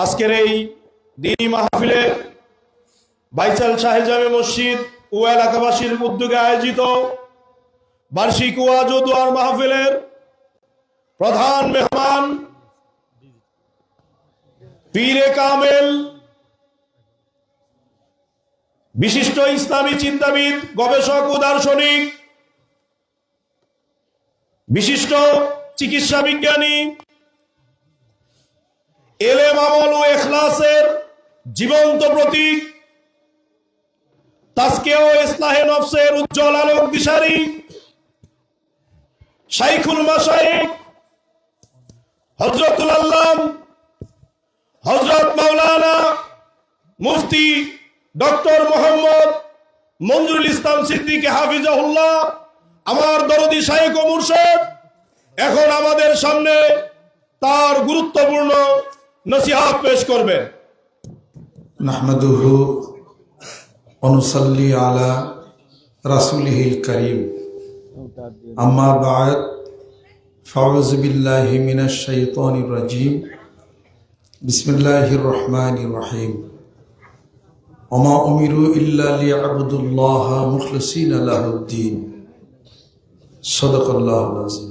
আজকের এই দ্বীনি মাহফিলে বাইচাল শাহে জামে মসজিদ ও এলাকাবাসীর উদ্যোগে আয়োজিত বার্ষিক ওয়াজ ও দোয়ার মাহফিলের প্রধান মেহমান পীরে কামেল, বিশিষ্ট ইসলামী চিন্তাবিদ, গবেষক ও দার্শনিক, বিশিষ্ট চিকিৎসা বিজ্ঞানী, এলেম আমল ও ইখলাসের জীবন্ত প্রতীক, তাজকিয়া ও ইসলাহে নফসের উজ্জ্বল আলোক দিশারি, শাইখুল মাশায়েখ হযরতুল আল্লাম হযরত মাওলানা মুফতি ডক্টর মোহাম্মদ মঞ্জুরুল ইসলাম সিদ্দিকী হাফিজাহুল্লাহ, আমার দরদি শাইখ ও মুর্শিদ এখন আমাদের সামনে তার গুরুত্বপূর্ণ নসিহত পেশ করবেন। নাহমাদুহু ওয়া নুসাল্লি আলা রাসূলিহিল কারীম, আম্মা বা'দ, ফাউযু বিল্লাহি মিনাশ শাইতানির রাজীম, বিসমিল্লাহির রহমানির রহিম। ওয়া মা উমিরু ইল্লা লিয়াবুদুল্লাহা মুখলিসিনা লাহুদ-দ্বীন। সাদাকাল্লাহুল আযীম।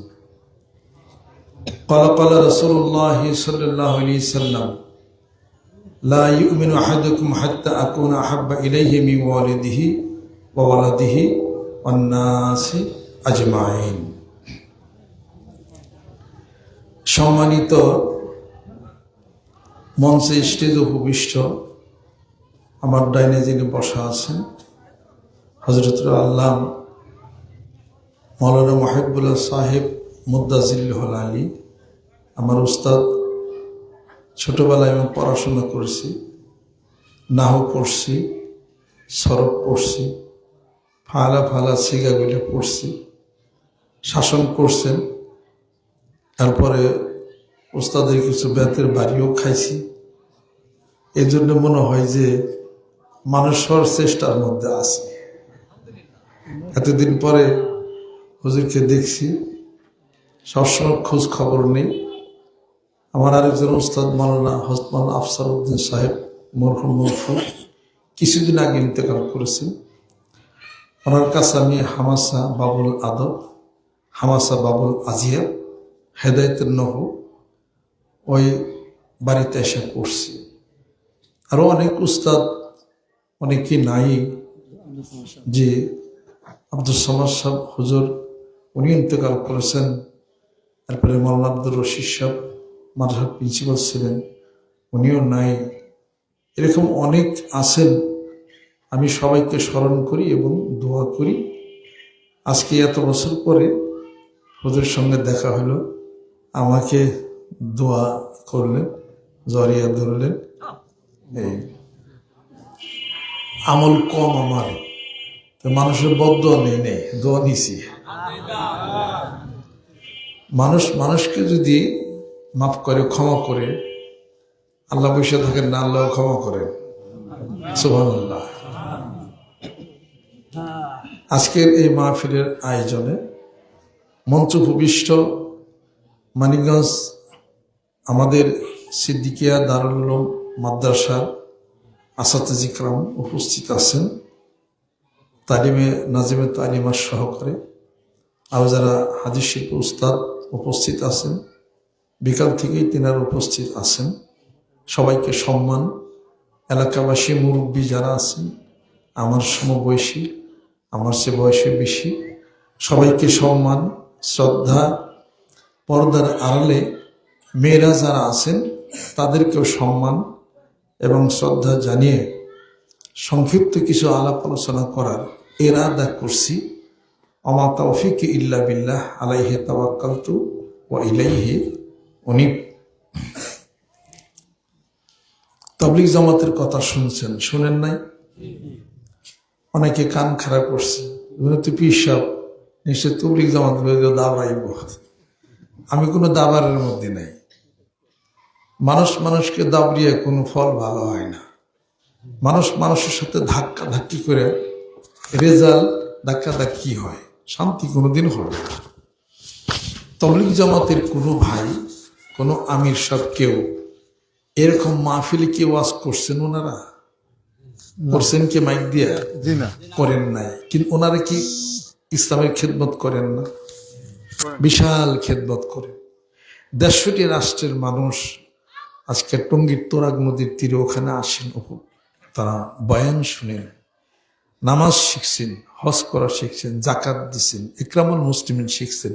قال رسول الله صلى الله عليه وسلم لا يؤمن أحدكم حتى أكون أحب إليه من والده وولده والناس أجمعين। সম্মানিত মঞ্চে স্টেজে উপবিষ্ট আমার ডাইনে যিনি বসা আছেন হযরতুল আল্লাম মাওলানা মুহিবুল্লাহ সাহেব মুদ্দাজিল্লাহুল আলী, আমার উস্তাদ, ছোটবেলায় আমি পড়াশোনা করেছি, নাহু পড়ছি, সরফ পড়ছি, ফালা ফালা সিগাগুলি পড়ছি, শাসন করছেন। তারপরে উস্তাদের কিছু বেতের বাড়িও খাইছি। এই জন্য মনে হয় যে মানুষ হওয়ার চেষ্টার মধ্যে আছে। এতদিন পরে হুজুরকে দেখছি, সবসময় খোঁজ খবর নেই। আমার আরেকজন উস্তাদ মাওলানা হসমান আফসার উদ্দিন সাহেব মরহুম মরফু কিছুদিন আগে ইন্তেকাল করেছেন। ওনার কাছে আমি হামাসা বাবুল আদব, হামাসা বাবুল আজিয়া, হেদায়েতের নহু ওই বাড়িতে এসে পড়ছি। আরও অনেক উস্তাদ অনেকেই নাই, যে আব্দুল সামাদ সাহেব হুজুর উনি ইন্তেকাল করেছেন। তারপরে মাওলানা আব্দুর রশিদ সাহেব মাদ্রাসার প্রিন্সিপাল ছিলেন, উনিও নাই। এরকম অনেক আছেন। আমি সবাইকে স্মরণ করি এবং দোয়া করি। আজকে এত বছর পরে হুজুরের সঙ্গে দেখা হলো, আমাকে দোয়া করলেন, জড়িয়ে ধরলেন। এই আমল কম আমার, তো মানুষের বদদোয়া নেই, দোয়া নিছি। মানুষকে যদি মাফ করে, ক্ষমা করে, আল্লাহ বসে থাকেন না, আল্লাহ ক্ষমা করেন। সুবহানাল্লাহ। আজকের এই মাহফিলের আয়োজনে মঞ্চ ভূমিষ্ঠ মানিকগঞ্জ আমাদের সিদ্দিকিয়া দারুল উলুম মাদ্রাসার আসাতিজ ইকরাম উপস্থিত আছেন, তালিমে নাজিমে তালিমার সহকারে, আর যারা হাদিস শিল্প উস্তাদ উপস্থিত আছেন, বিকাল থেকেই তেনারা উপস্থিত আছেন। সবাইকে সম্মান, এলাকাবাসী মুরব্বী যারা আছেন, আমার সমবয়সী, আমার চেয়ে বয়সে বেশি, সবাইকে সম্মান, শ্রদ্ধা। পর্দার আড়ালে মেয়েরা যারা আছেন তাদেরকেও সম্মান এবং শ্রদ্ধা জানিয়ে সংক্ষিপ্ত কিছু আলাপ আলোচনা করার ইরাদা করছি। ওমা তাওফিক ইল্লা বিল্লাহ, আলাইহি তাওয়াক্কালতু ওয়া ইলাইহি উনীব। তাবলীগ জামাতের কথা শুনছেন, শুনেন নাই? অনেকে কান খারাপ করছে, পীর সাহেব নিশ্চয় তাবলীগ জামাত দাবড়াইব। আমি কোনো দাবারের মধ্যে নাই। মানুষকে দাবড়িয়ে কোনো ফল ভালো হয় না। মানুষের সাথে ধাক্কা ধাক্কি করে রেজাল্ট ধাক্কা ধাক্কি হয়, শান্তি কোনোদিন হবে না। তাবলীগ জামাতের কোনো ভাই, কোনো আমির সাহেব কেউ এরকম মাহফিলে কি ওয়াজ করছেন ওনারা? করছেন কি মাইক দিয়া? জি না, করেন নাই। কিন্তু ওনারা কি ইসলামের খেদমত করেন না? বিশাল খেদমত করেন। ১৫টি রাষ্ট্রের মানুষ আজকে টঙ্গীর তোরাগ নদীর তীরে ওখানে আসেন, তারা বয়ান শুনেন, নামাজ শিখছেন, হজ করা শিখছেন, জাকাত দিচ্ছেন, ইকরামুল মুসলিমিন শিখছেন।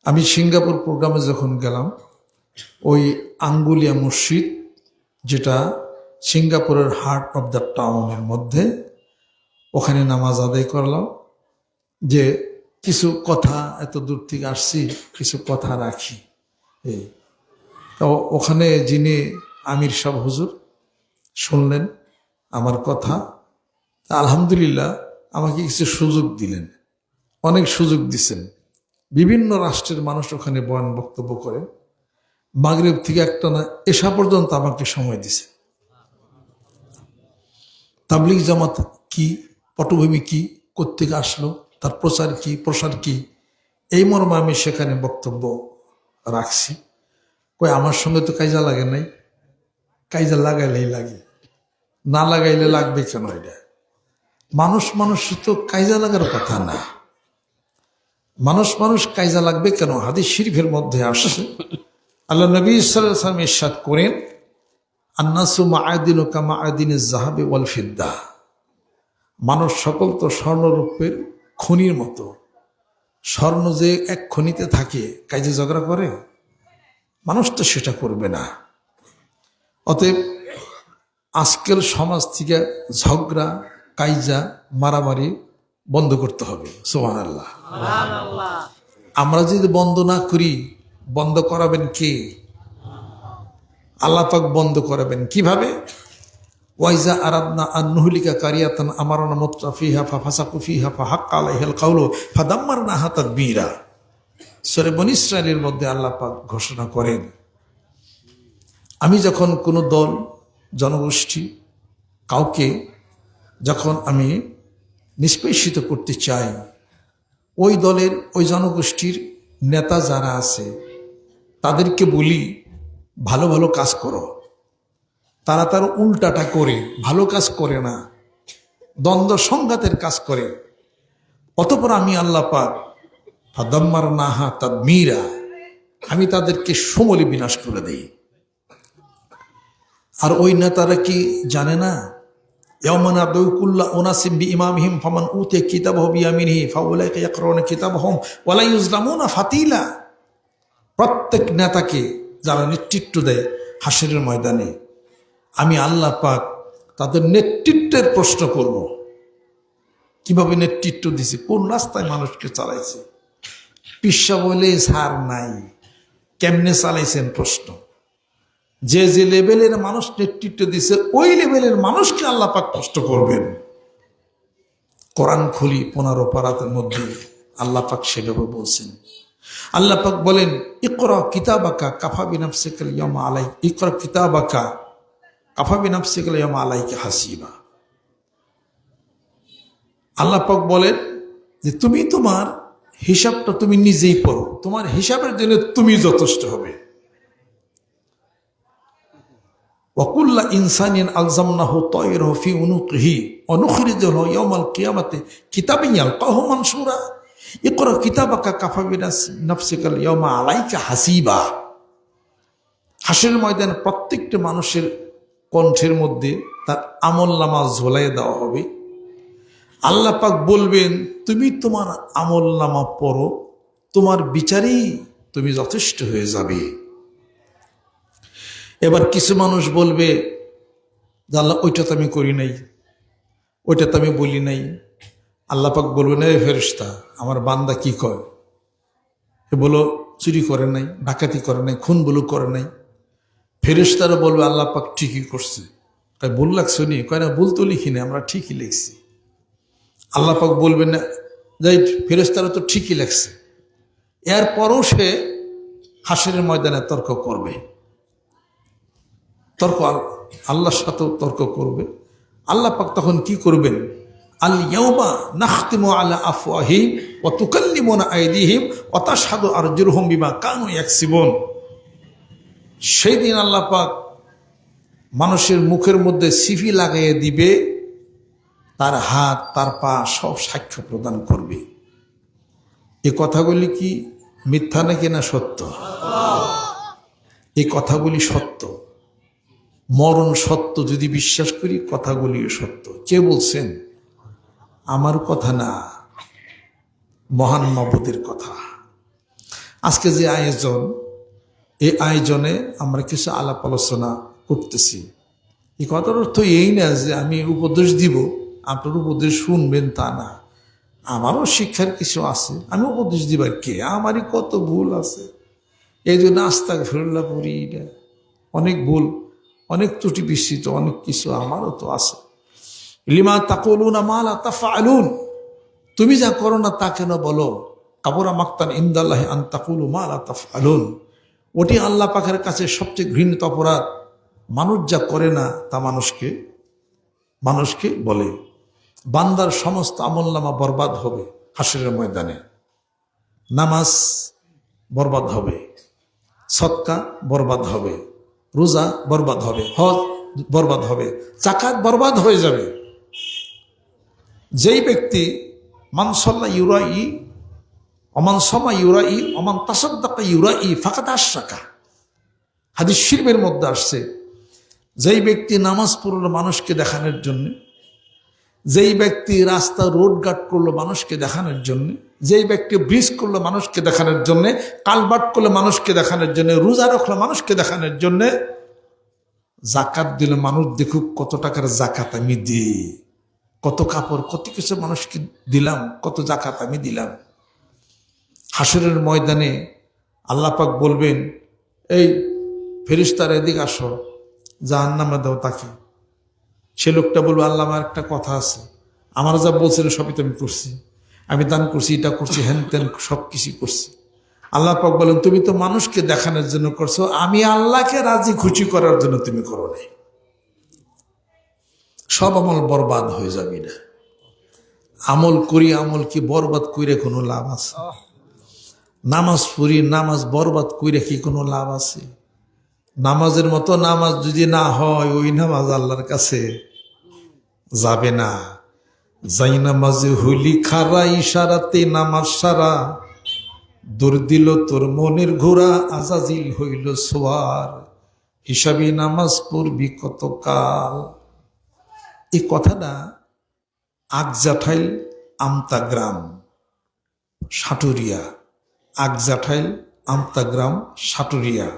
আমি সিঙ্গাপুর প্রোগ্রামে যখন গেলাম, ওই আঙ্গুলিয়া মসজিদ, যেটা সিঙ্গাপুরের হার্ট অফ দ্য টাউনের মধ্যে, ওখানে নামাজ আদায় করলাম। যে কিছু কথা, এত দূর থেকে আসছি, কিছু কথা রাখি। এই তো ওখানে যিনি আমির সাহেব হুজুর শুনলেন আমার কথা, আলহামদুলিল্লাহ আমাকে কিছু সুযোগ দিলেন, অনেক সুযোগ দিছেন। বিভিন্ন রাষ্ট্রের মানুষ ওখানে বয়ান বক্তব্য করেন। মাগরিব থেকে একটা না এশা পর্যন্ত আমাকে সময় দিছে। তাবলিগ জামাত কি, পটভূমি কি, কোত্থেকে আসলো, তার প্রচার কি, প্রসার কি, এই মর্মে আমি সেখানে বক্তব্য রাখছি। কই আমার সঙ্গে তো কাইজা লাগে নাই, কাইজা লাগাইলেই লাগে, না লাগাইলে লাগবে কেন? এটা মানুষ তো কাইজা লাগার কথা না। মানুষ কাইজা লাগবে কেন? হাদিস শরীফের মধ্যে আসছে, আল্লাহ নবী সাল্লাল্লাহু আলাইহি ওয়াসাল্লাম ইরশাদ করেন, আন্নাসু মাআদিনু কামাআদিনিজ যাহাবি ওয়াল ফিদ্দা। মানুষ সকল তো স্বর্ণরূপের খনির মতো। স্বর্ণ যে এক খনিতে থাকে, কাজে ঝগড়া করে? মানুষ তো সেটা করবে না। অতএব আজকের সমাজ থেকে ঝগড়া, কাইজা, মারামারি বন্ধ করতে হবে। সুবহানাল্লাহ। আমরা যদি বন্ধ না করি, বন্ধ করাবেন কে? আল্লাহ পাক বন্ধ করাবেন কিভাবে? ওয়াইজা আরাদনা আন নুহলিকা কারিয়াতান আমারনা মুতরাফিহা ফাফাসাকু ফিহা ফাহাক্কা আলাইহিল কাউলু ফাদাম্মারনাহা তাদবীরা। সূরা বনী ইসরাঈলের মধ্যে আল্লাহ পাক ঘোষণা করেন, আমি যখন কোনো দল, জনগোষ্ঠী, কাউকে যখন আমি নিষ্পেষিত করতে চাই, ওই দলের, ওই জনগোষ্ঠীর নেতা যারা আছে তাদেরকে বলি ভালো ভালো কাজ করো। তারা তার উল্টাটা করে, ভালো কাজ করে না, দ্বন্দ্ব সংঘাতের কাজ করে। অতঃপর আমি আল্লাহ পাক ফাদাম্মারনাহা তাদমীরা, আমি তাদেরকে সমূলে বিনাশ করে দেই। আর ওই নেতারা কি জানে না? ইয়াওমা নাদউ কুল্লা উনাসিম বিইমামিহিম ফামান উতিয়া কিতাবাহু বিয়ামিনিহি ফাউলাইকা ইয়াকরাউনা কিতাবাহুম ওয়া লা ইউজলামুনা ফাতিলা। প্রত্যেক নেতাকে যারা নেতৃত্ব দেয় হাসরের ময়দানে আমি আল্লাহ পাক তাদের নেতৃত্বের প্রশ্ন করব। কিভাবে নেতৃত্ব দিছে, কোন রাস্তায় মানুষকে চালাইছে, পিসা বলে সার নাই, কেমনে চালাইছেন প্রশ্ন। যে যে লেভেলের মানুষ নেতৃত্ব দিছে, ওই লেভেলের মানুষকে আল্লাহ পাক কষ্ট করবেন। কোরআন খুলি 15 পারাতের মধ্যে আল্লাহ পাক সেভাবে বলছেন। আল্লাহ পাক বলেন, ইকরা কিতাবাকা কাফা বিনাফসিকাল ইয়াওমা আলাইকা, ইকরা কিতাবাকা কাফা বিনাফসিকাল ইয়াওমা আলাইকা হাসিবা। আল্লাহ পাক বলেন যে তুমি তোমার হিসাবটা তুমি নিজেই পড়ো, তোমার হিসাবের জন্য তুমি যথেষ্ট হবে। ওয়াকুল্লা ইনসানিন আলজামনাহু তায়রাহু ফি উনুকিহি ওয়া নুখরিজু লাহু ইয়াওমাল কিয়ামাতি কিতাবান ইয়ালকাহু মানসুরা। ইকরা কিতাবাকা কাফা বিনাফসিকাল ইয়াওমা আলাইকা হাসিবা। হাসরের ময়দানে প্রত্যেকটা মানুষের কণ্ঠের মধ্যে তার আমলনামা ঝোলাইয়ে দেওয়া হবে। আল্লাহ পাক বলবেন, তুমি তোমার আমলনামা পড়ো, তোমার বিচারেই তুমি যথেষ্ট হয়ে যাবে। এবার কিছু মানুষ বলবে, আল্লাহ ওইটা তো আমি করি নাই, ওইটা তো আমি বলি নাই। আল্লাহ পাক বলবেন, এই ফেরেশতা, আমার বান্দা কি কয়? এ বলো চুরি করে নাই, ডাকাতি করে নাই, খুন বলু করে নাই। ফেরেশতারা বলবে আল্লাহ পাক ঠিকই করছে। তাই ভুল লাগছে নি? কয় না, ভুল তো লিখি না, আমরা ঠিকই লিখছি। আল্লাহ পাক বলবেন না, যাই ফেরেশতারা তো ঠিকই লেখছে। এরপরও সে হাসরের ময়দানে তর্ক করবে, আল্লাহর সাথেও তর্ক করবে। আল্লাহ পাক তখন কি করবেন? আল ইয়াওমা নাখতিমু আলা আফওয়াহিহিম ওয়া তুকাল্লিমুনা আইদিহিম ওয়া তাশহাদু আরজুলুহুম বিমা কানু ইয়াকসিবুন। সেই দিন আল্লাহ পাক মানুষের মুখের মধ্যে সিফি লাগাইয়ে দিবে, তার হাত তার পা সব সাক্ষ্য প্রদান করবে। এই কথাগুলি কি মিথ্যা নাকি না সত্য? এই কথাগুলি সত্য, মরণ সত্য। যদি বিশ্বাস করি কথাগুলিও সত্য। কে বলছেন? আমার কথা না, মহান মাবুদের কথা। আজকে যে আয়োজন, এই আয়োজনে আমরা কিছু আলাপ আলোচনা করতেছি। এই কথার অর্থ এই না যে আমি উপদেশ দিব, আপনার উপদেশ শুনবেন তা না। আমারও শিক্ষার কিছু আছে, আমি উপদেশ দিবার কে? আমারই কত ভুল আছে, এই জন্য আস্তাগফিরুল্লাহ পড়ি। অনেক ভুল, অনেক ত্রুটি বিস্তৃত, অনেক কিছু আমারও তো আছে। লিমা তাকুলুনা মা লা তাফআলুন, তুমি যা করো না তা কেন বলো? কাবুরা মাকতান ইনদাল্লাহি আন তাকুলু মা লা তাফআলুন, ওটি আল্লাহ পাকের কাছে সবচেয়ে ঘৃণিত অপরাধ। মানুষ যা করে না তা মানুষকে বলে। বান্দার সমস্ত আমলনামা বরবাদ হবে হাসরের ময়দানে। নামাজ বরবাদ হবে, সদকা বরবাদ হবে, রোজা বরবাদ হবে, হজ বরবাদ হবে, যাকাত বরবাদ হয়ে যাবে। যেই ব্যক্তি মান সাল্লা ইউরাই অমান সমা ইউরাই অমান তাসাদ্দাকা ইউরাই ফাকাদ আশরাকা, হাদিস শরীফের মধ্যে আসছে, যেই ব্যক্তি নামাজ পড়লো মানুষকে দেখানোর জন্য, যেই ব্যক্তি রাস্তা রোড গার্ড করলো মানুষকে দেখানোর জন্য, যেই ব্যক্তি ব্রিজ করলো মানুষকে দেখানোর জন্য, কালবাট করলো মানুষকে দেখানোর জন্য, রোজা রাখলো মানুষকে দেখানোর জন্য, জাকাত দিলে মানুষ দেখুক কত টাকার জাকাত আমি দিই, কত কাপড় কত কিছু মানুষকে দিলাম, কত জাকাত আমি দিলাম। হাসরের ময়দানে আল্লাহ পাক বলবেন, এই ফেরেশতারা এদিকে আসো, জাহান্নামে দাও তাকে। সে লোকটা বলবে, আল্লাহ আমার একটা কথা আছে, আমার যা বলছিলেন সবই তো আমি করছি, আমি দান করছি, এটা করছি, হ্যান ত্যান সব কিছু করছি। আল্লাহ পাক বলেন, তুমি তো মানুষকে দেখানোর জন্য করছো, আমি আল্লাহকে রাজি খুশি করার জন্য তুমি করো নাই। সব আমল বরবাদ হয়ে যাবে না। আমল করি, আমল কি বরবাদ কইরে কোনো লাভ আছে? নামাজ পড়ি, নামাজ বরবাদ কইরে কি কোনো লাভ আছে? নামাজের মতো নামাজ যদি না হয়, ওই নামাজ আল্লাহর কাছে যাবে না। যাই নামাজে হইলি খারা, ইশারাতে নামাজ সারা, দৌড় দিল তোর মনের ঘোড়া, আজাজিল হইল সোয়ার, হিসাবি নামাজ পড়বি কতকাল। এই কথাটা আগজাঠাইল আমতা গ্রাম সাটুরিয়া, আগজাঠাইল আমতা গ্রাম সাটুরিয়া।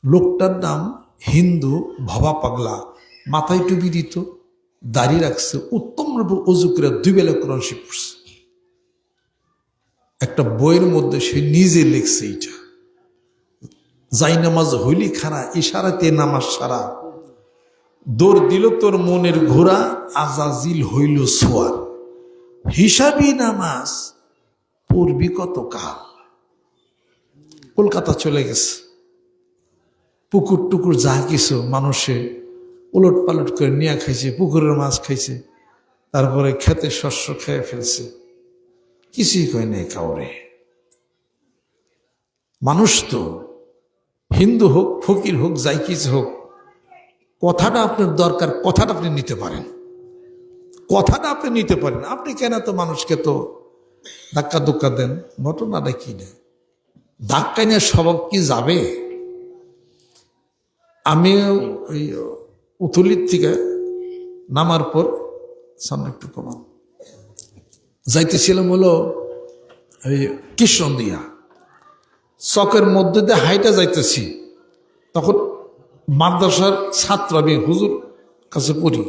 লোকটার নাম হিন্দু ভবা পাগলা, মাথায় টুপি দিত, দাড়ি রাখছে, উত্তম রূপে অজু করে 2 বেলা কোরআন শরীফ পড়ছে। একটা বইয়ের মধ্যে সে নিজে লিখছে, এইটা যাই নামাজ হইলি খারা, ইশারাতে নামাজ সারা, দৌড় দিল তোর মনের ঘোড়া, আজাজিল হইল সোয়ার, হিসাবি নামাজ পড়বি কতকাল। কলকাতা চলে গেছে, পুকুর টুকুর যা কিছু মানুষে উলট পালট করে নিয়ে খাইছে, পুকুরের মাছ খাইছে, তারপরে খেতে শস্য খেয়ে ফেলছে, কিছুই কয় নাই কাউরে। মানুষ তো হিন্দু হোক, ফকির হোক, যাই কিছু হোক, কথাটা আপনার দরকার, কথাটা আপনি নিতে পারেন, কথাটা আপনি নিতে পারেন। আপনি কেন তো মানুষকে তো ধাক্কা ধুক্কা দেন, ঘটনাটা কি না? ধাক্কা নিয়ে স্বভাব কি যাবে? আমি ওই উথুলির থেকে নামার পর সামনে একটু কমান যাইতেছিলাম, হলো ওই কৃষ্ণদিয়া চকের মধ্যে দিয়ে হাইটা যাইতেছি, তখন মাদ্রাসার ছাত্র, আমি হুজুর কাছে পড়ি,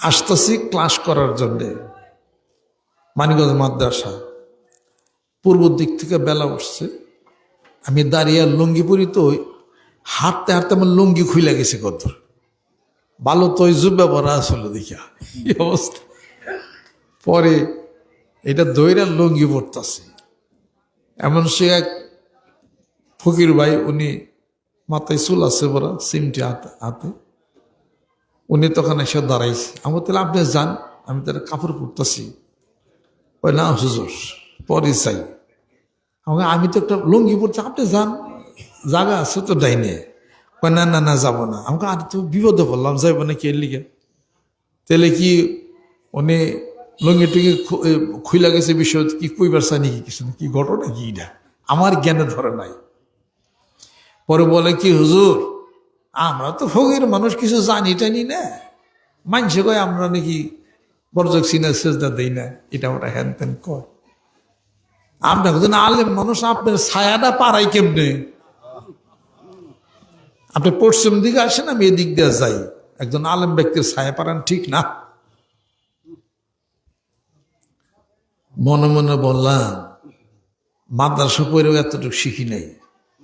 আসতেছি ক্লাস করার জন্যে, মানিকগঞ্জ মাদ্রাসা। পূর্ব দিক থেকে বেলা উঠছে, আমি দাঁড়িয়ে লুঙ্গি পরি, তো হাঁটতে হাঁটতে আমার লুঙ্গি খুলে গেছে কত ভালো, তো ওই জুব্বা পরা আসলে দেখিয়া এই অবস্থা। পরে এটা দইরা লুঙ্গি পড়তেছে, এমন সে এক ফকির ভাই, উনি মাথায় চুল আছে বড়, সিমটি হাতে, উনি তখন এসে দাঁড়াইছে। আমি তাহলে আপনি যান, আমি তার কাপড় পরতেছি। ওই না হুজুর পরে চাই, আমি তো একটা লুঙ্গি পড়ছি, আপনি যান, জায়গা আছে তো ডাইনে। কয় না না না যাবো না। আমাকে আর তো বিপদে পড়লাম, যাইব না কি এর লিগে? তাহলে কি উনি লঙ্গি টুঙ্গি খুইলা গেছে বিষয় কি কইবার চাই নাকি কিছু, কি ঘটনা কি এটা আমার জ্ঞানে ধরে নাই। পরে বলে কি হুজুর আমরা তো ফকির মানুষ, কিছু জানি টানি না, মানছে কয় আমরা নাকি বরজক সিনা সেজদা দেই না, এটা ওটা হ্যান ত্যান কয়। আপনার না আলেম মানুষ, আপনার ছায়াটা পাড়াই কেমনে? আপনি পশ্চিম দিকে আসেন, আমি এদিক দিয়ে যাই, একজন আলেম ব্যক্তির ছায়া পাড়ান ঠিক না। মনে মনে বললাম মাদ্রাসা পড়েও এতটুকু শিখি নাই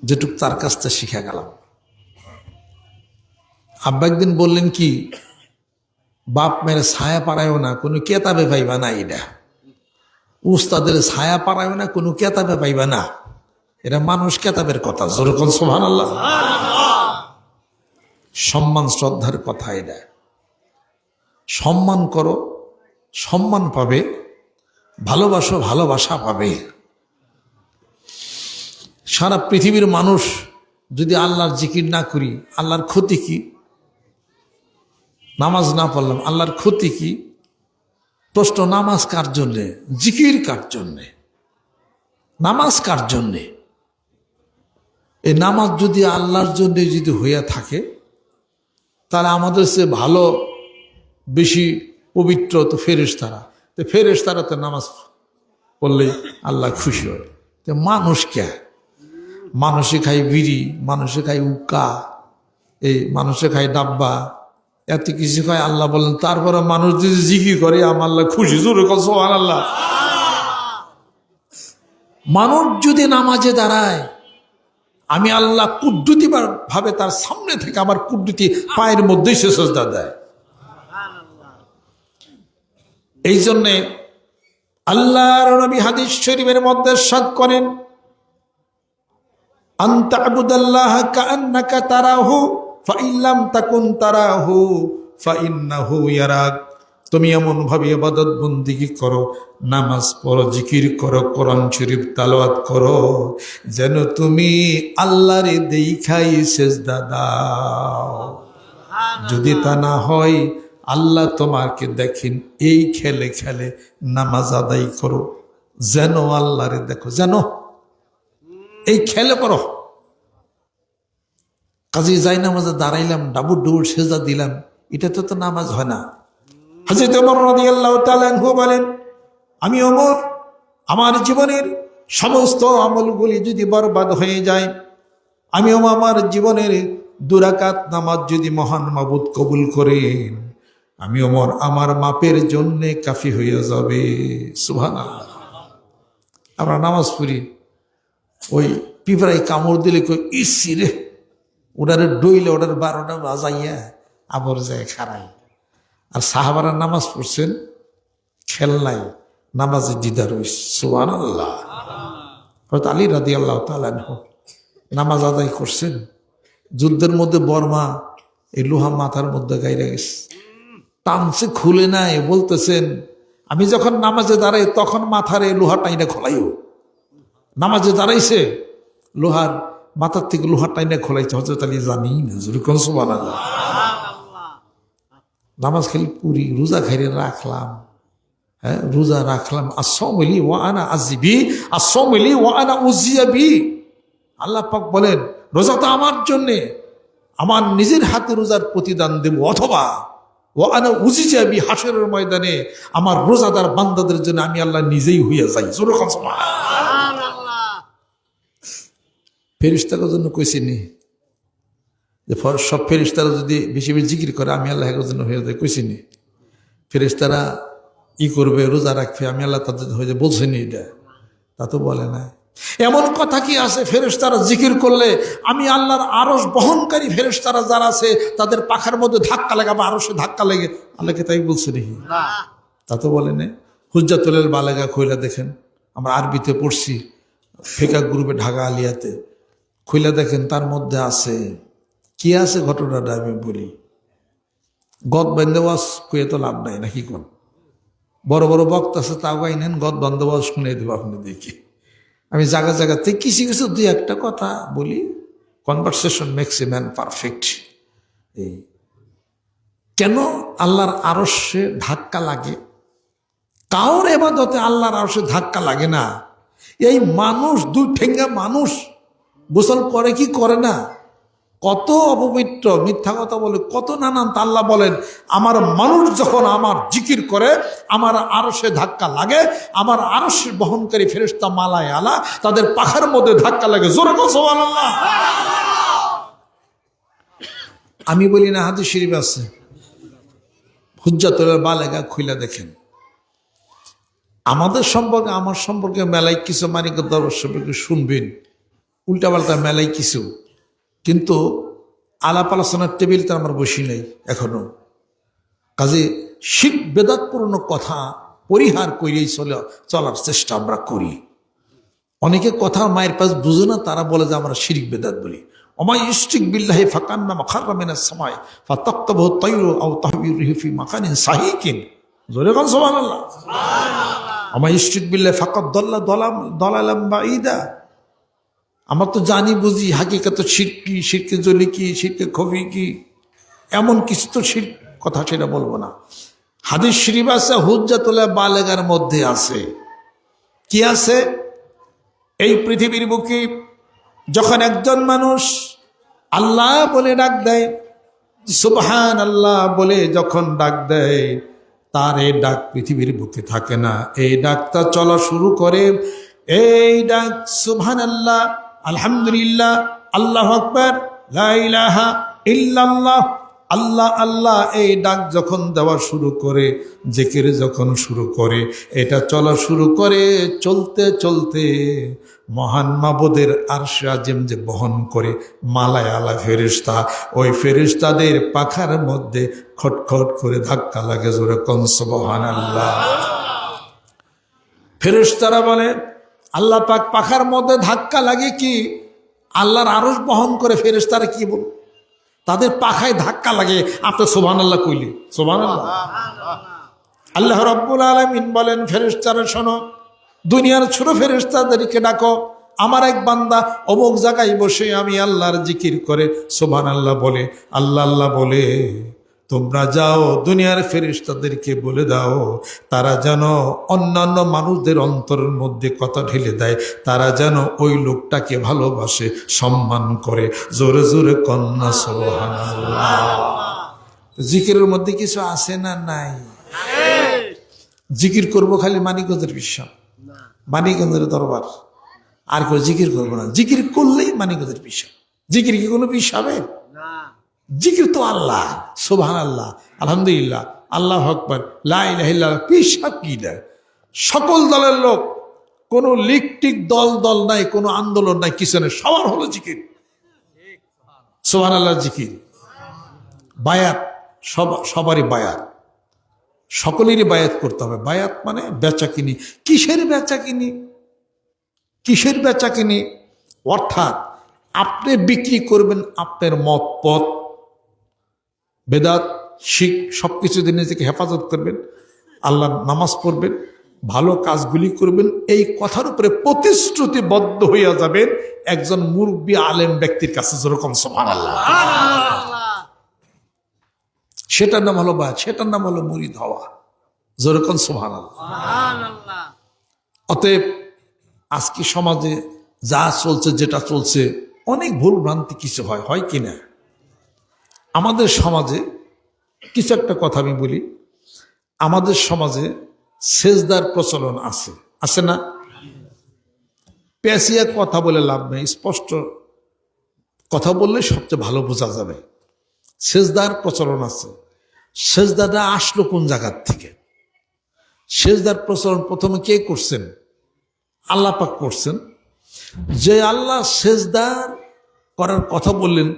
যেটুক তার কাছ থেকে শিখা গেলাম। আব্বা একদিন বললেন কি, বাপ মেরে ছায়া পাড়ায়ও না, কোনো কেতাবে পাইবা না, এটা উস্তাদের ছায়া পাড়ায়ও না, কোনো কেতাবে পাইবা না, এটা মানুষ কেতাবের কথা। যেরকম সুবহানাল্লাহ, সম্মান শ্রদ্ধার কথা। এটা সম্মান করো, সম্মান পাবে, ভালোবাসো, ভালোবাসা পাবে। সারা পৃথিবীর মানুষ যদি আল্লাহর জিকির না করি, আল্লাহর ক্ষতি কি? নামাজ না পড়লাম, আল্লাহর ক্ষতি কি? প্রশ্ন, নামাজ কার জন্যে? জিকির কার জন্যে? নামাজ কার জন্যে? এই নামাজ যদি আল্লাহর জন্যে যদি হইয়া থাকে, তাহলে আমাদের সে ভালো বেশি পবিত্র তো ফেরেশতারা। তো ফেরেশতারা তো নামাজ পড়লে আল্লাহ খুশি হয়। তো মানুষ কে? মানুষে খায় বিড়ি, মানুষে খায় উকা, এই মানুষে খায় ডাব্বা, এত কিছু খায়। আল্লাহ বলেন তারপরে মানুষ যদি জিকির করে আমার আল্লাহ খুশি। জোরে কও সুবহানাল্লাহ। মানুষ যদি নামাজে দাঁড়ায়, আমি আল্লাহ কুদ্দুতি ভাবে তার সামনে থেকে আমার কুদ্দুতি পায়ের মধ্যেই সে সেজদা দেয়। এই জন্যে আল্লাহর নবী হাদিস শরীফের মধ্যে ইরশাদ করেন, আনতা আবুদাল্লাহ কাআন্নাকা তারাহু ফাইল্লাম তাকুন তারাহু ফাইন্নাহু ইয়ারাক। তুমি এমন ভাবে ইবাদত বন্দেগী করো, নামাজ পড়ো, জিকির করো, কোরআন শরীফ তেলাওয়াত করো, যেন তুমি আল্লাহরে দেখাই সেজদা দাও। যদি তা না হয়, আল্লাহ তোমাকে দেখেন, এই খেলে খেলে নামাজ আদায় করো, যেন আল্লাহরে দেখো, যেন এই খেলে করো। কাজে যাই নামাজে দাঁড়াইলাম, ডাবুর ডুবুর সেজদা দিলাম, এটা তো নামাজ হয় না। হযরত ওমর রাদিয়াল্লাহু তাআলা আনহু বলেন, আমি ওমর আমার জীবনের সমস্ত আমলগুলি যদি বরবাদ হয়ে যায়, আমি আমার জীবনের 2 রাকাত নামাজ যদি মহান মাবুদ কবুল করেন, আমি ওমর আমার মাপের জন্য কাফি হয়ে যাবে। সুবহানাল্লাহ। আমরা নামাজ পড়ি, ওই পিঁপড়ায় কামড় দিলে কই ইসি রে, ওটারে ডইলে ওটার 12টা বাজাইয়া আবার যায় খারাই। আর সাহাবারা নামাজ পড়ছেন খেলনায়, নামাজে দিদার হইছে। সুবহানাল্লাহ। হযরত আলী রাদিয়াল্লাহু তাআলা আনহু নামাজ আদায় করছেন, যুদ্ধের মধ্যে বর্মা এই লোহা মাথার মধ্যে গাইরা গেছে, টানছে খুলে নাই, বলতেছেন আমি যখন নামাজে দাঁড়াই তখন মাথার এই লোহা টাইনা খোলাইও। নামাজে দাঁড়াইছে, লোহার মাথার থেকে লোহা টাইনা খোলাইছে। হযরত আলী জানি না। যেরকম সুবহানাল্লাহ। নামাজ খালি পুরি, রোজা খাইরে রাখলাম, হ্যাঁ রোজা রাখলাম। আসসামলি ওয়া আনা আজিবি, আসসামলি ওয়া আনা উজিয়াবি। আল্লাহ পাক বলেন রোজা তো আমার জন্যে, আমার নিজের হাতে রোজার প্রতিদান দেব, অথবা ওয়া আনা উজিয়াবি, হাসরের ময়দানে আমার রোজাদার বান্দাদের জন্য আমি আল্লাহ নিজেই হইয়া যাই। যেরকম সুবহানাল্লাহ। ফেরেশতাদের জন্য কইছিনি যে সব ফেরেশতারা যদি বেশি বেশি জিকির করে আমি আল্লাহ এর জন্য হয়ে যায়, কইছিনি? ফেরেশতারা ই করবে, রোজা রাখবে, আমি আল্লাহ তাদের হয়ে যায়, বলছেনি এটা? তা তো বলে না। এমন কথা কি আছে ফেরেশতারা জিকির করলে আমি আল্লাহর আরশ বহনকারী ফেরেশতারা যারা আছে তাদের পাখার মধ্যে ধাক্কা লাগাবো, আরশে ধাক্কা লেগে? আল্লাহকে তাই বলছে নাকি? তা তো বলে না। হুজ্জাতুল বালাগা খইলা দেখেন, আমরা আরবিতে পড়ছি, ফিকা গ্রুপে ঢাকা আলিয়াতে, খইলা দেখেন, তার মধ্যে আছে কি আছে ঘটনাটা আমি বলি। গদ বন্দোবাস কইয়ে তো লাভ নাই নাকি? কোন বড় বড় বক্তা আছে, তাও গাই নেন, গদ বন্দোবাস শুনে দেবো আপনি দেখি। আমি জায়গা জায়গাতে কিছু কিছু 2-1টা কথা বলি, conversation makes a man perfect. কেন আল্লাহর আরশে ধাক্কা লাগে? কাউর এবাদতে আল্লাহর আরশে ধাক্কা লাগে না। এই মানুষ, দুই ঠেঙ্গা মানুষ গোসল করে কি করে না? কত অপবিত্র, মিথ্যা কথা বলে, কত নানান। আল্লাহ বলেন আমার মানুষ যখন আমার জিকির করে আমার আরশে ধাক্কা লাগে, আমার আরশ বহনকারী ফেরেশতা মালায়ে আলা তাদের পাখার মধ্যে ধাক্কা লাগে। জোরে বল সুবহানাল্লাহ। আমি বলি না, হাদিস শরীফ আছে, হুজ্জাতুল বালেগা খুলে দেখেন। আমাদের সম্পর্কে, আমার সম্পর্কে মেলাই কিছু মানিক দর্শক শুনবেন, উল্টাপাল্টা মেলাই কিছু, কিন্তু আলাপ আলোচনার টেবিলটা আমার বসি নাই এখনো। কাজে শিরক বেদাতপূর্ণ কথা পরিহার করেই চলার চেষ্টা আমরা করি। অনেকে কথা মায়ের পাশ বুঝে না, তারা বলে যে আমরা শিরক বেদাত বলি। ওমাই ইশরিক বিল্লাহি ফাকান্নামা খাররা মিনাস সামাই ফাতাক্তাবহু তায়রু আও তাহবিরুহু ফি মাকানিন সাহিকিন। জোরে বল সুবহানাল্লাহ। ওমাই ইশরিক বিল্লাহি ফাকাদ দাল্লা দালালাম বাঈদা। আমরা তো জানি বুঝি হাকিকত শিরক কি, শিরকে জলি কি, শিরকে খফি কি, এমন কিছু তো শিরক কথা সেটা বলবো না। হাদিস শরীফ আছে, হুজ্জাতুল বালেগার মধ্যে আছে, কি আছে? এই পৃথিবীর বুকে যখন একজন মানুষ আল্লাহ বলে ডাক দেয়, সুবহান আল্লাহ বলে যখন ডাক দেয়, তার এই ডাক পৃথিবীর বুকে থাকে না। এই ডাকটা চলা শুরু করে, এই ডাক সুবহান আল্লাহ, আলহামদুলিল্লাহ, আল্লাহু আকবার, লা ইলাহা ইল্লাল্লাহ, আল্লাহ আল্লাহ, এই ডাক যখন দেওয়া শুরু করে, জিকির যখন শুরু করে, এটা চলা শুরু করে, চলতে চলতে মহান মাবুদের আরশে আজিম যে বহন করে মালায়ে আলা ফেরেশতা, ওই ফেরেশতাদের পাখার মধ্যে খটখট করে ধাক্কা লাগে। জোরে কোন সুবহানাল্লাহ। ফেরেশতারা বলে আল্লাহ পাক পাখার মধ্যে ধাক্কা লাগে কি? আল্লাহর আরশ বহন করে ফেরেশতারা কি বল, তাদের পাখায় ধাক্কা লাগে। আপনি সুবহানাল্লাহ কইলি, সুবহানাল্লাহ। আল্লাহ রাব্বুল আলামিন বলেন ফেরেশতারা শোনো, দুনিয়ার ছোট ফেরেশতাদেরকে ডাকো, আমার এক বান্দা অমুক জায়গায় বসে আমি আল্লাহর জিকির করে সুবহানাল্লাহ বলে, আল্লাহ আল্লাহ বলে, তোমরা যাও দুনিয়ার ফেরেশতাদেরকে বলে দাও তারা যেন অন্যান্য মানুষদের অন্তরের মধ্যে কথা ঢেলে দেয়, তারা যেন ওই লোকটাকে ভালোবাসে, সম্মান করে। জোরে জোরে কন্যা সুবহানাল্লাহ। জিকিরের মধ্যে কিছু আছে না নাই? জিকির করবো খালি মানিকগঞ্জের বিশ্বাস, মানিকগঞ্জের দরবার, আর কেউ জিকির করবো না। জিকির করলেই মানিকগঞ্জের বিশ্বাস। জিকির কি কোনো পিস হবে? জিকির তো আল্লাহ, সুবহানাল্লাহ, আলহামদুলিল্লাহ, আল্লাহু আকবার, লা ইলাহা ইল্লাল্লাহ। পিসাব কি দেয়? সকল দলের লোক, কোনো লিকটিক দল নাই, কোনো আন্দোলন নাই, কিছু নেই, সবার হলো জিকির, সুবহানাল্লাহ। জিকির বায়াত, সবারই বায়াত, সকলেরই বায়াত করতে হবে। বায়াত মানে বেচা কিনি। কিসের বেচা কিনি? কিসের বেচা কিনি? অর্থাৎ আপনি বিক্রি করবেন আপনার মত পথ, বেদাত শিখ সবকিছু দিয়ে নিজেকে হেফাজত করবেন, আল্লাহ নামাজ পড়বেন, ভালো কাজগুলি করবেন, এই কথার উপরে প্রতিশ্রুতিবদ্ধ হইয়া যাবেন একজন মুরব্বী আলেম ব্যক্তির কাছে, যেরকম সুবহানাল্লাহ। সেটার নাম হলো বায়াত, সেটার নাম হলো মুরিদ হওয়া। যেরকম সুবহানাল্লাহ। অতএব আজকে সমাজে যা চলছে, যেটা চলছে, অনেক ভুল ভ্রান্তি কিছু হয় কিনা? আমাদের সমাজে কিছু একটা কথা আমি বলি, আমাদের সমাজে সেজদার প্রচলন আছে, আছে না? পেঁচিয়ে কথা বলে লাভ নেই, স্পষ্ট কথা বললে সবচেয়ে ভালো বোঝা যাবে। সেজদার প্রচলন আছে। সেজদাটা আসলো কোন জায়গার থেকে? সেজদার প্রচলন প্রথমে কে করছেন? আল্লাহ পাক করছেন। যে আল্লাহ সেজদার করার কথা বললেন,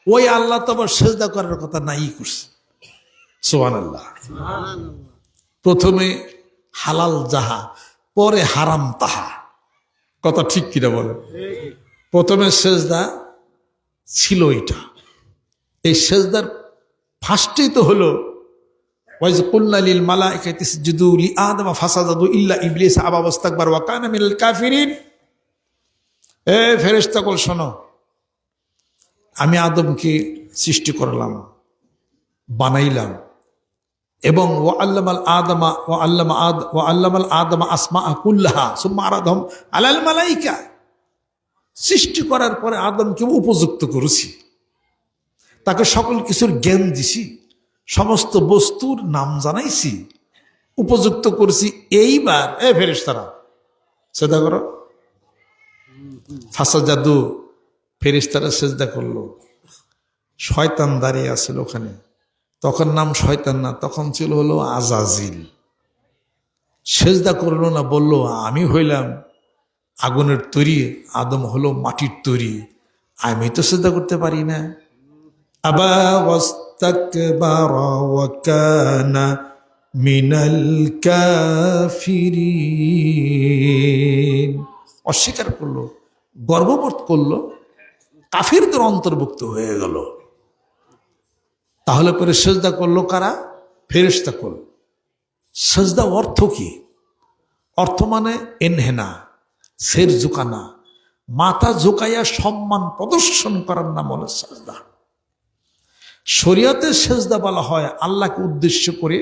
ওই আল্লাহ তো আবার সেজদা করার কথা নাই করছে। সুবহানাল্লাহ। প্রথমে হালাল যাহা, পরে হারাম তাহা, কথা ঠিক কিনা বলেন? প্রথমে সেজদা ছিল এটা। এই সেজদার ফার্স্টেই তো হলো ওয়াইজ কুলনা লিল মালাইকাতি ইসজুদু লি আদম ফাসাদাদু ইল্লা ইবলিস আবা ওয়াস্তাকবার ওয়া কানা মিনাল কাফিরিন। এ ফেরেশতাগণ শোনো, আমি আদমকে সৃষ্টি করলাম, বানাইলাম, এবং ও আল্লামাল আদমা আসমা কুল্লাহা সুম্মা আরাদহুম আলাল মালাইকা, সৃষ্টি করার পরে আদমকে উপযুক্ত করেছি, তাকে সকল কিছুর জ্ঞান দিছি, সমস্ত বস্তুর নাম জানাইছি, উপযুক্ত করেছি। এইবার ফেরেশতারা সেজদা করো। ফাসাজাদু, ফেরেশতারা সেজদা করলো। শয়তান দাঁড়িয়ে আছিল ওখানে, তখন নাম শয়তান না, তখন ছিল হলো আজাজিল। সেজদা করলো না, বলল আমি হইলাম আগুনের তৈরি, আদম হলো মাটির তৈরি, আমি তো সেজদা করতে পারি না। আবা ওয়াস্তাকবারা ওয়া কানা মিনাল কাফিরিন, অস্বীকার করলো, গর্ববোধ করলো, কাফিরদের অন্তর্ভুক্ত হয়ে গেল। তাহলে পরে সেজদা করলো কারা? ফেরেশতা করল। সেজদা অর্থ কি? অর্থ মানে এনহেনা, সের ঝুকানা, মাথা ঝুঁকাইয়া সম্মান প্রদর্শন করার নাম হলো সেজদা। শরীয়তে সেজদা বলা হয় আল্লাহকে উদ্দেশ্য করে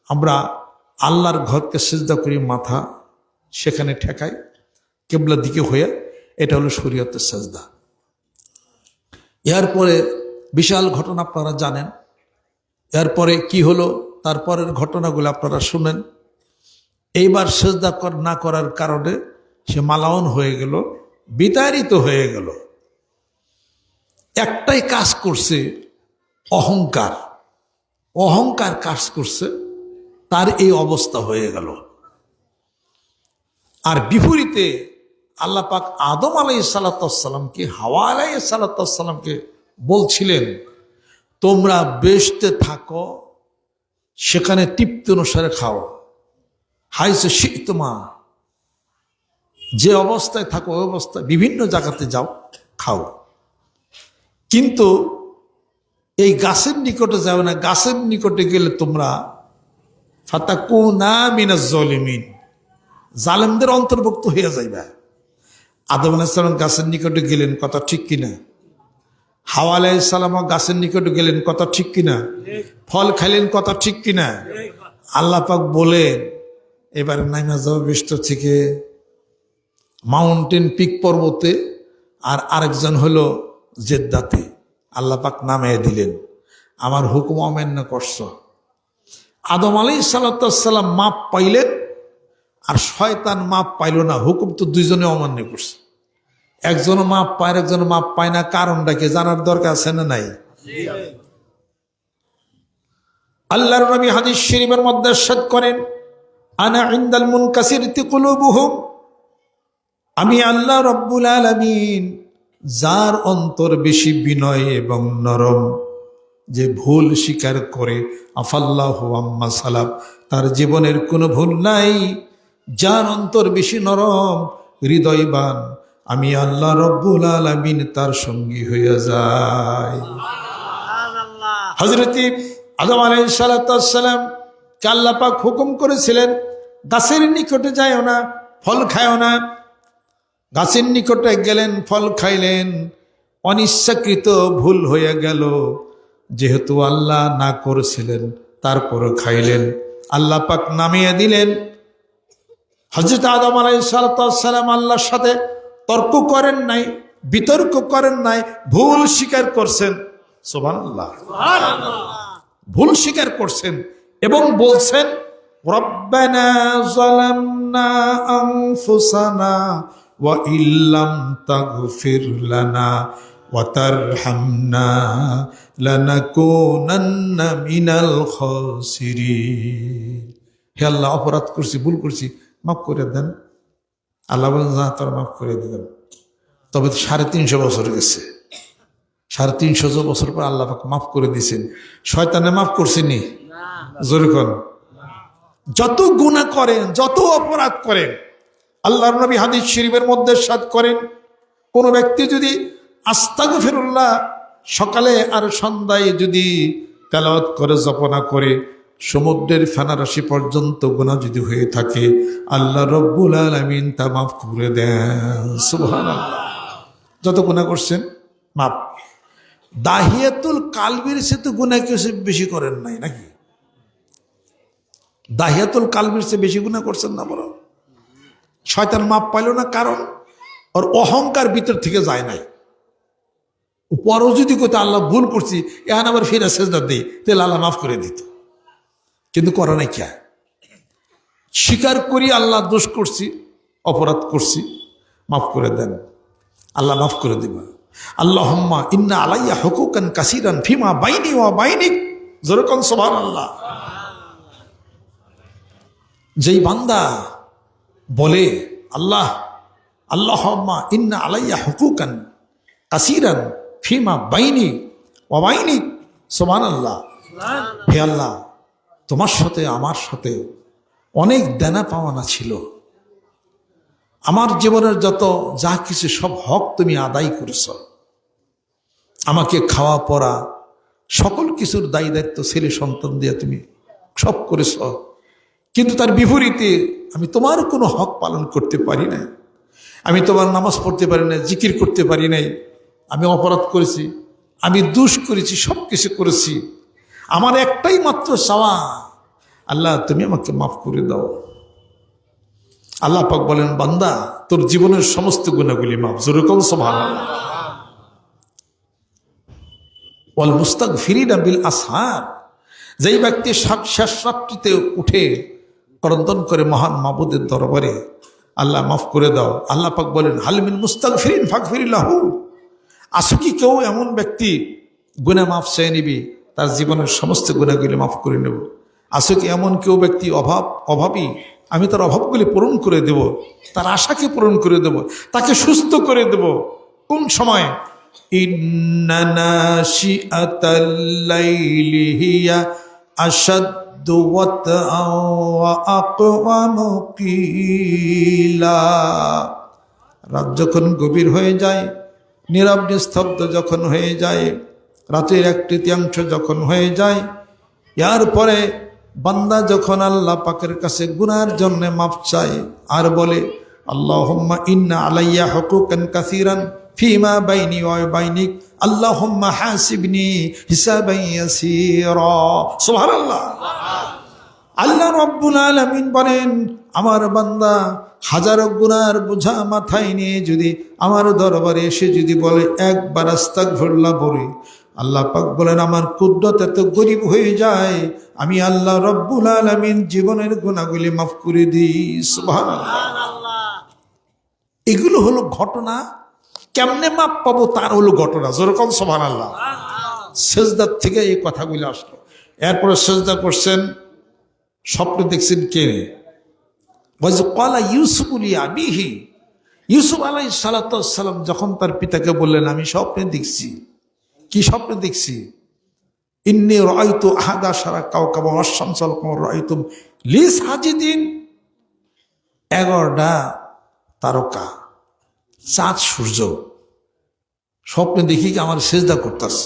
আমরা আল্লাহর ঘরকে সেজদা করি, মাথা সেখানে ঠেকাই কিবলার দিকে হয়ে, এটা হলো শরীয়তের সেজদা। এরপরে বিশাল ঘটনা আপনারা জানেন। এরপরে কি হলো, তারপরের ঘটনাগুলো আপনারা শুনেন। এইবার সেজদা না করার কারণে সে মালাউন হয়ে গেল, বিতাড়িত হয়ে গেল। একটাই কাজ করছে, অহংকার। অহংকার কাজ করছে, তার এই অবস্থা হয়ে গেল। আর বিপরীতে আল্লাহ পাক আদম আলাইহিসসালামকে, হাওয়া আলাইহিসসালামকে বলছিলেন তোমরা বেহেশতে থাকো, সেখানে তৃপ্তি অনুসারে খাও, হাইসে শিখতমা, যে অবস্থায় থাকো ওই অবস্থায় বিভিন্ন জায়গাতে যাও, খাও, কিন্তু এই গাছের নিকটে যাও না। গাছের নিকটে গেলে তোমরা ফাতাকুনা মিনাজ জালিমিন, জালেমদের অন্তর্ভুক্ত হয়ে যাইবা। আদম আলাইহিস সালাম গাছের নিকটে গেলেন, কথা ঠিক কিনা? হাওয়া আলাইহিস সালাম গাছের নিকটে গেলেন, কথা ঠিক কিনা? ফল খাইলেন, কথা ঠিক কিনা? আল্লাহ পাক বলেন এবারে নাইমা যাও বেহেশত থেকে মাউন্টেন পিক পর্বতে, আর আরেকজন হলো জেদ্দাতে। আল্লাহ পাক নামিয়ে দিলেন, আমার হুকুম অমান্য করছ। আদম আলাইহিস সালাম মাপ পাইলেন, আর শয়তান মাপ পাইল না। হুকুম তো দুইজনে অমান্য করছে, একজনও মাপ পায়, একজন মাপ পায় না। কারণটাকে জানার দরকার আছে না নাই? আল্লাহর নবী হাদিস শরীফের মধ্যে ইরশাদ করেন, আনা ইনদাল মুনকাসিরতি কুলুবুহুম, আমি আল্লাহ রাব্বুল আলামিন যার অন্তর বেশি বিনয় এবং নরম, যে ভুল স্বীকার করে, আফাল্লাহু আম্মা সালাফ, তার জীবনের কোনো ভুল নাই। যার অন্তর বেশি নরম, হৃদয়বান, আমি আল্লাহ রব্বুল আলামিন তার সঙ্গী হয়ে যায়। হযরত আদম আলাইহিস সালাম কে আল্লাহ পাক হুকুম করেছিলেন গাছের নিকটে যায়ও না, ফল খায়ও না। গাছের নিকটে গেলেন, ফল খাইলেন, অনিচ্ছাকৃত ভুল হয়ে গেল। যেহেতু আল্লাহ না করেছিলেন তারপরে খাইলেন, আল্লাহ পাক নামিয়ে দিলেন। হযরত আদম আলাইহিস সালাম আল্লাহর সাথে তর্ক করেন নাই, বিতর্ক করেন নাই, ভুল স্বীকার করছেন। সুবহানাল্লাহ, ভুল স্বীকার করছেন এবং বলছেন রব্বানা যালামনা আনফুসানা ওয়া ইল্লাম তাগফির লানা ওয়া তারহামনা লানাকুনান্না মিনাল খাসিরিন। হে আল্লাহ, অপরাধ করছি, ভুল করছি, মাফ করে দেন। আল্লাহ বলেন না, তারা মাফ করে দিলেন। তবে 350 বছর গেছে, 350 বছর পর আল্লাহ পাক মাফ করে দিয়েছেন। শয়তানে মাফ করছেনি? জোরে কোন। যত গুনাহ করেন, যত অপরাধ করেন, আল্লাহর নবী হাদিস শরীফের মধ্যে ইরশাদ করেন, কোন ব্যক্তি যদি আস্তাগফিরুল্লাহ সকালে আর সন্ধ্যায় যদি তেলাওয়াত করে, জপনা করে, সমুদ্রের ফেনারাশি পর্যন্ত গুনাহ যদি হয়ে থাকে, আল্লাহ রব্বুল আলামিন তা মাফ করে দেন। সুবহানাল্লাহ। যত গুনাহ করছেন মাফ। দাহিয়াতুল কালবির সে তো গুনাহ কেউ বেশি করেন নাই নাকি? দাহিয়াতুল কালবির সে বেশি গুনাহ করছেন না? বলো, শয়তান মাপ পাইল না, কারণ ওর অহংকার ভিতর থেকে যায় নাই। পরও যদি কোথাও আল্লাহ ভুল করছি এখন আবার ফিরে সেজদা দিই, তাহলে আল্লাহ মাফ করে দিত, কিন্তু করে নাই। কে স্বীকার করি আল্লাহ দোষ করছি, অপরাধ করছি, মাফ করে দেন, আল্লাহ মাফ করে দিবা। আল্লাহুম্মা ইন্না আলাইয়া হুকুকান কাসীরান ফিমা বাইনি ওয়া বাইনিক, যেরকম সুবহানাল্লাহ। যেই বান্দা বলে আল্লাহ আল্লাহুম্মা ইন্না আলাইয়া হুকুকান কাসীরান ফিমা বাইনি ওয়া বাইনিক, সুবহানাল্লাহ, হে আল্লাহ তোমার সাথে আমার সাথে অনেক দেনা পাওনা ছিল, আমার জীবনের যত যা কিছু সব হক তুমি আদায় করেছ, আমাকে খাওয়া পড়া সকল কিছুর দায়ী দায়িত্ব ছেলে সন্তান দিয়ে তুমি সব করেছ, কিন্তু তার বিপরীতে আমি তোমার কোনো হক পালন করতে পারি না, আমি তোমার নামাজ পড়তে পারি না, জিকির করতে পারি নাই, আমি অপরাধ করেছি, আমি দোষ করেছি, সব কিছু করেছি, আমার একটাই মাত্র চাওয়া আল্লাহ তুমি আমাকে মাফ করে দাও। আল্লাহ পাক বলেন বান্দা তোর জীবনের সমস্ত গুনাহগুলি মাফ, যেরকম সুবহানাল্লাহ। ওয়াল মুস্তাগফিরিনা বিল আসহার, যেই ব্যক্তি শেষ রাত্রিতে উঠে ক্রন্দন করে মহান মাবুদের দরবারে আল্লাহ মাফ করে দাও, আল্লাহ পাক বলেন হাল মিন মুস্তাগফিরিন ফাগফির লাহু, আসো কি কেউ এমন ব্যক্তি গুনাহ মাফ চেয়ে নিবি, তার জীবনের সমস্ত গুনাহগুলি মাফ করে নেব। আসো কি এমন কেউ ব্যক্তি অভাবী, আমি তার অভাবগুলি পূরণ করে দেব, তার আশাকে পূরণ করে দেব, তাকে সুস্থ করে দেব। কোন সময়? ইন্না নাশিআতাল লাইলি হিয়া আশাদ্দু ওয়াতআন ওয়া আকওয়ামু কিলা, রাত যখন গভীর হয়ে যায়, নীরব নিস্তব্ধ যখন হয়ে যায়, রাতের 1/3 যখন হয়ে যায়, এর পরে বান্দা যখন আল্লাহ পাকের কাছে গুনার জন্য মাফ চায় আর বলে আল্লাহুম্মা ইন্না আলাইয়া হুকুকান কাসীরান ফিমা বাইনি ওয়া বাইনিক আল্লাহুম্মা হাসিবনি হিসাবান ইয়াসীরা, সুবহানাল্লাহ। আল্লাহ রাব্বুল আলামিন বলেন আমার বান্দা হাজারো গুনার বোঝা মাথায় নিয়ে যদি আমার দরবারে এসে যদি বলে একবার আস্তাগফিরুল্লাহ বলে, আল্লাহ পাক বলেন আমার কুদরত এত গরীব হয়ে যায়, আমি আল্লাহ রাব্বুল আলামিন জীবনের গুনাহগুলি মাফ করে দিই, সুবহানাল্লাহ। এগুলো হলো ঘটনা, কেমনে মাপ পাবো তার হলো ঘটনা, যেরকম সুবহানাল্লাহ। সেজদার থেকে এই কথাগুলো আসলো। এরপরে সেজদা করছেন, স্বপ্ন দেখছেন কে? ওয়াজকালা ইউসুফ লিআবিহি, ইউসুফ আলাইহিস সালাতু ওয়াস সালাম যখন তার পিতাকে বললেন আমি স্বপ্নে দেখছি। কি স্বপ্ন দেখছি? ইন্নী রাআইতু আহাদা আশারা কাওকাবা ওয়াশ-শামসা ওয়াল কামারা রাআইতুম লি সাজিদিন, 11টা তারকা, চাঁদ সূর্য স্বপ্নে দেখি কি আমার সেজদা করতেছে।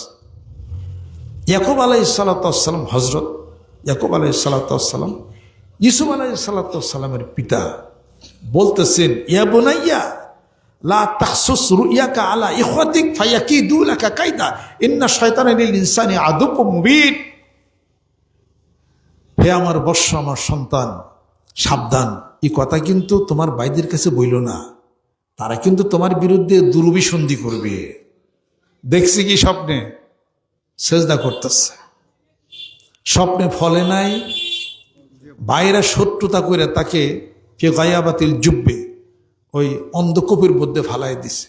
ইয়াকুব আলাইহিস সালাতু ওয়াস সালাম, হযরত ইয়াকুব আলাইহিস সালাতু ওয়াস সালাম ইউসুফ আলাইহিস সালাতু ওয়াস সালামের পিতা বলতেছেন ইয়া বুনাইয়া লা তাখসুস রুয়াকা আলা ইখওয়াতিক ফায়াকিদু লাকা কাইদা ইন্না শায়তানা লিল ইনসানি আদুউম মুবিন, হে আমার বৎস, আমার সন্তান, সাবধান, এই কথা কিন্তু তোমার ভাইদের কাছে বইল না, তারা কিন্তু তোমার বিরুদ্ধে দুরভিসন্ধি করবে। দেখছি কি স্বপ্নে সেজদা করতেছে, স্বপ্নে ফলে নাই, বাইরে শত্রুতা করে তাকে ফি গায়াবাতিল জুব্বে, ওই অন্ধকূপের মধ্যে ফালাই দিছে,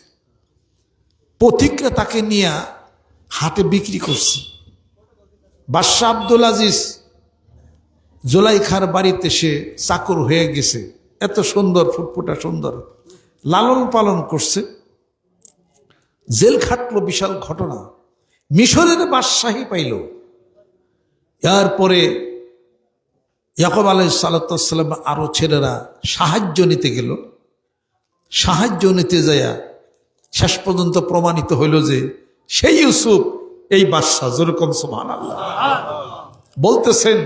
পথিকরা তাকে নিয়ে হাটে বিক্রি করছে। বাদশাহ আব্দুল আজিজ জুলাইখার বাড়িতে সে চাকর হয়ে গেছে, এত সুন্দর ফুটফুটা সুন্দর, লালন পালন করছে, জেল খাটলো, বিশাল ঘটনা। মিশরের বাদশাহী পাইল। এরপরে ইয়াকুব আলাইহিস সালাতু ওয়াস সালাম আরো ছেলেরা সাহায্য নিতে গেল। সাহায্য নিতে যায়া শেষ পর্যন্ত প্রমাণিত হইল যে সেই ইউসুফ এই বাদশাহ, যেরকম সুবহানাল্লাহ। বলতেছেন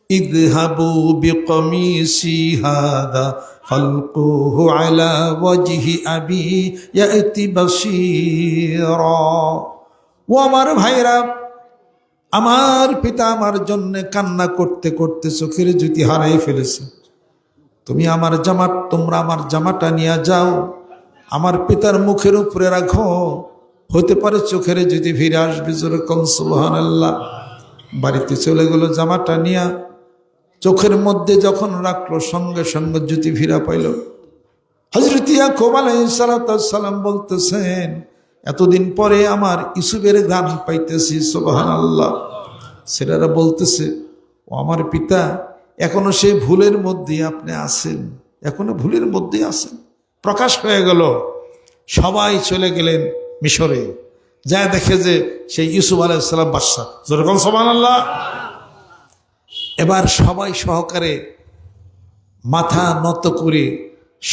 ইযহাবু বিকমিসি হাদা ফালকুহু আলা ওয়াজহি আবি ইয়াতি বাসীরা ও আমার ভাইরা, আমার পিতা আমার জন্য কান্না করতে করতে চোখের জ্যোতি হারাই ফেলেছে। তোমরা আমার জামাটা নিয়ে যাও, আমার পিতার মুখের উপরে রাখো, হতে পারে চোখের জ্যোতি ফিরে আসবে। যেরকম সুবহানাল্লাহ। বাড়িতে চলে গেল, জামাটা নিয়ে চোখের মধ্যে যখন রাখলো, সঙ্গে সঙ্গে জ্যোতি ফিরা পাইল। হযরত ইয়াকুব আলাইহিস সালাম বলতেছেন, এতদিন পরে আমার ইউসুফের গান পাইতেছি। সুবহানাল্লাহ। ছেলেরা বলতেছে, ও আমার পিতা, এখনো সেই ভুলের মধ্যে আপনি আছেন, এখনো ভুলের মধ্যে আছেন। প্রকাশ হয়ে গেল, সবাই চলে গেলেন মিশরে। যা দেখে যে সেই ইউসুফ আলাইহিস সালাম বাদশা। যেরকম সুবহানাল্লাহ। এবার সবাই সহকারে মাথা নত করে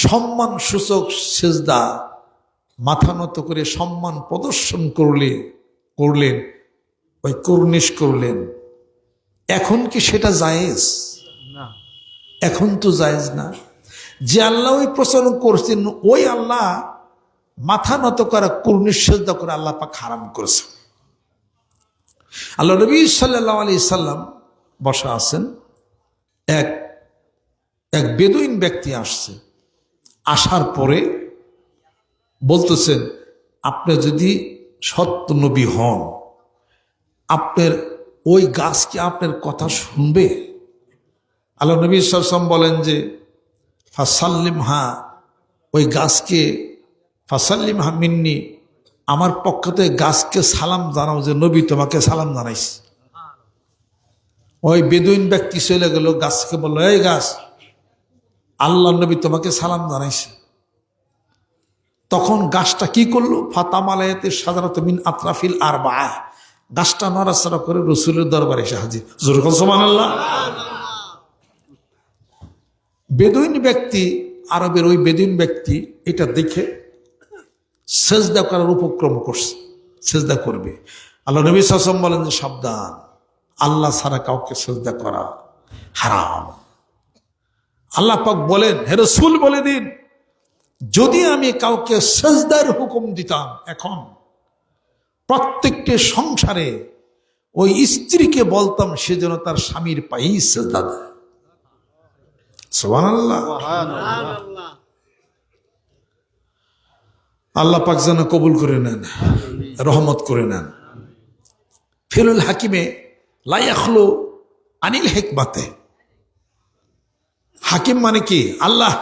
সম্মান সূচক সিজদা, মাথা নত করে সম্মান প্রদর্শন করলেন, ওই কুর্নিশ করলেন। এখন কি সেটা জায়েজ? না, এখন তো জায়েজ না। যে আল্লাহ ওই প্রচারণ করছেন, ওই আল্লাহ মাথা নত করা, কুর্নিশ সিজদা করে আল্লাহ পাক হারাম করেছে। আল্লাহ নবী সাল্লাল্লাহু আলাইহি সাল্লাম বসা আছেন, এক বেদুইন ব্যক্তি আসছে। আসার পরে বলতেছেন, আপনি যদি সত্য নবী হন, আপনার ওই গাছ কি আপনার কথা শুনবে? আল্লাহ নবী সাল্লাল্লাহু আলাইহি ওয়াসাল্লাম বলেন যে, ফাসাল্লিমহা, ওই গাছকে, ফাসাল্লিমহা মিন্নি, আমার পক্ষ থেকে গাছকে সালাম জানাও যে নবী তোমাকে সালাম জানাইছে। ওই বেদুইন ব্যক্তি চলে গেল, গাছকে বলল, এই গাছ, আল্লাহ নবী তোমাকে সালাম জানাইছে। তখন গাছটা কি করলো? ফাতামালায়াতে সাজারাত মিন আতরাফিল আরবা, গাছটা নড়াচড়া করে রসুলের দরবারে এসে হাজির। যেরকম সুবহানাল্লাহ। বেদুইন ব্যক্তি, আরবের ওই বেদুইন ব্যক্তি এটা দেখে সেজদা করার উপক্রম করছে, সেজদা করবে। আল্লাহ নবী সাল্লাল্লাহু আলাইহি ওয়াসাল্লাম বলেন যে, সাবধান, আল্লাহ ছাড়া কাউকে সেজদা করা হারাম। আল্লাহ পাক বলেন, হে রাসূল বলে দিন, যদি আমি কাউকে সেজদার হুকুম দিতাম, এখন প্রত্যেকটি সংসারে ওই স্ত্রীকে বলতাম সে যেন তার স্বামীর পায়েই সেজদা দেয়। সুবহানাল্লাহ। আল্লাহ পাক যেন কবুল করে নেন, রহমত করে নেন। ফিলুল হাকিমে লা ইয়াখলু আনিল হিকমাতে, হাকিম মানে কি? আল্লাহ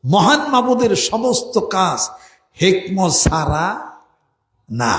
মহান মাবুদের সমস্ত কাজ হিকমত ছাড়া না।